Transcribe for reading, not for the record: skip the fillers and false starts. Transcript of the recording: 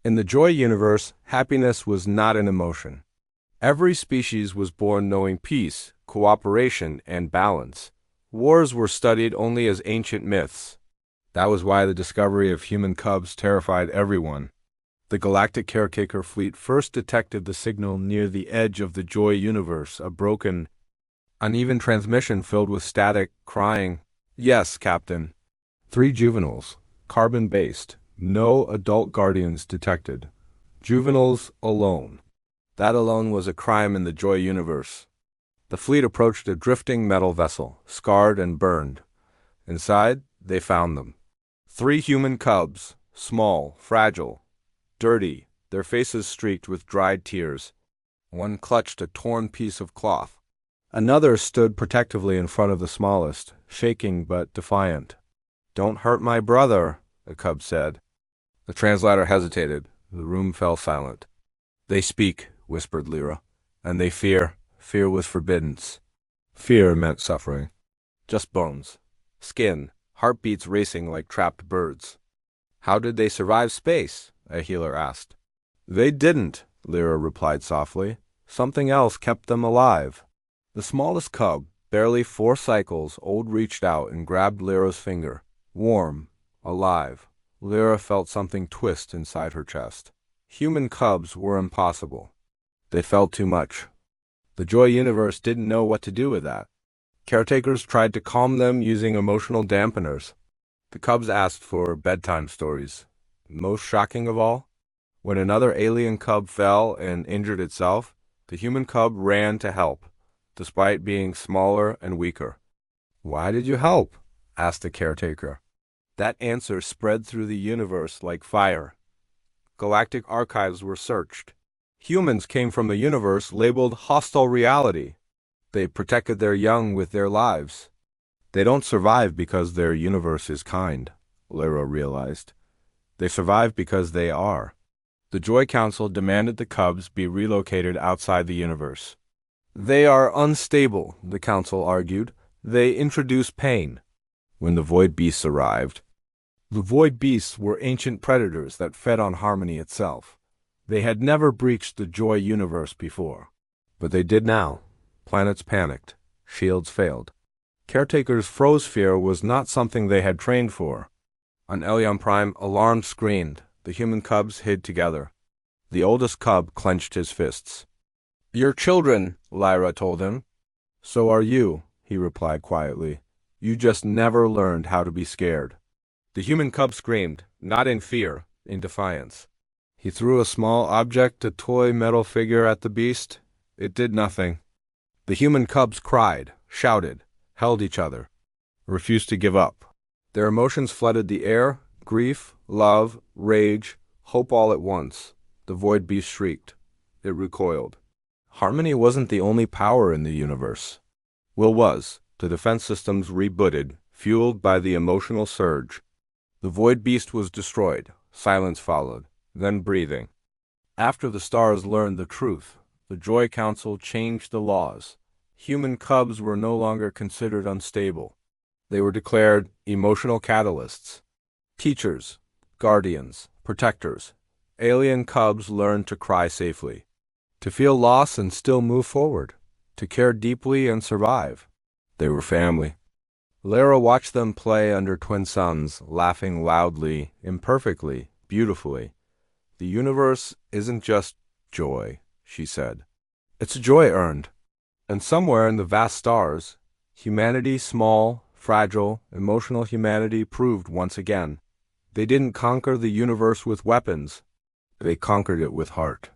In the Joy universe, happiness was not an emotion. Every species was born knowing peace, cooperation, and balance. Wars were studied only as ancient myths. That was why the discovery of human cubs terrified everyone. The galactic caretaker fleet first detected the signal near the edge of the Joy universe, a broken, uneven transmission filled with static, crying, "Yes, Captain." 3 juveniles, carbon-based, no adult guardians detected. Juveniles alone. That alone was a crime in the Joy universe. The fleet approached a drifting metal vessel, scarred and burned. Inside, they found them. 3 human cubs, small, fragile, dirty, their faces streaked with dried tears. One clutched a torn piece of cloth. Another stood protectively in front of the smallest, shaking but defiant. "Don't hurt my brother," the cub said. The translator hesitated. The room fell silent. "They speak," whispered Lyra, "and they fear." Fear was forbidden. Fear meant suffering. Just bones, skin, heartbeats racing like trapped birds. "How did they survive space?" a healer asked. "They didn't," Lyra replied softly. "Something else kept them alive." The smallest cub, barely 4 cycles old, reached out and grabbed Lyra's finger. Warm, alive. Lyra felt something twist inside her chest. Human cubs were impossible. They felt too much. The Joy universe didn't know what to do with that. Caretakers tried to calm them using emotional dampeners. The cubs asked for bedtime stories. Most shocking of all, when another alien cub fell and injured itself, the human cub ran to help, despite being smaller and weaker. "Why did you help?" asked the caretaker. That answer spread through the universe like fire. Galactic archives were searched. Humans came from a universe labeled hostile reality. They protected their young with their lives. They don't survive because their universe is kind, Lyra realized. They survive because they are. The Joy Council demanded the cubs be relocated outside the universe. "They are unstable," the council argued. "They introduce pain." When the Void Beasts arrived, the Void Beasts were ancient predators that fed on harmony itself. They had never breached the Joy universe before. But they did now. Planets panicked. Shields failed. Caretakers' froze fear was not something they had trained for. On Elion Prime, alarms screamed. The human cubs hid together. The oldest cub clenched his fists. "You're children," Lyra told him. "So are you," he replied quietly. "You just never learned how to be scared." The human cub screamed, not in fear, in defiance. He threw a small object, a toy metal figure, at the beast. It did nothing. The human cubs cried, shouted, held each other, refused to give up. Their emotions flooded the air, grief, love, rage, hope all at once. The Void Beast shrieked. It recoiled. Harmony wasn't the only power in the universe. Will was. The defense systems rebooted, fueled by the emotional surge. The Void Beast was destroyed. Silence followed, then breathing. After the stars learned the truth, the Joy Council changed the laws. Human cubs were no longer considered unstable. They were declared emotional catalysts. Teachers, guardians, protectors. Alien cubs learned to cry safely, to feel loss and still move forward, to care deeply and survive. They were family. Lyra watched them play under twin suns, laughing loudly, imperfectly, beautifully. "The universe isn't just joy," she said. "It's a joy earned. And somewhere in the vast stars, humanity, small, fragile, emotional humanity, proved once again. They didn't conquer the universe with weapons. They conquered it with heart."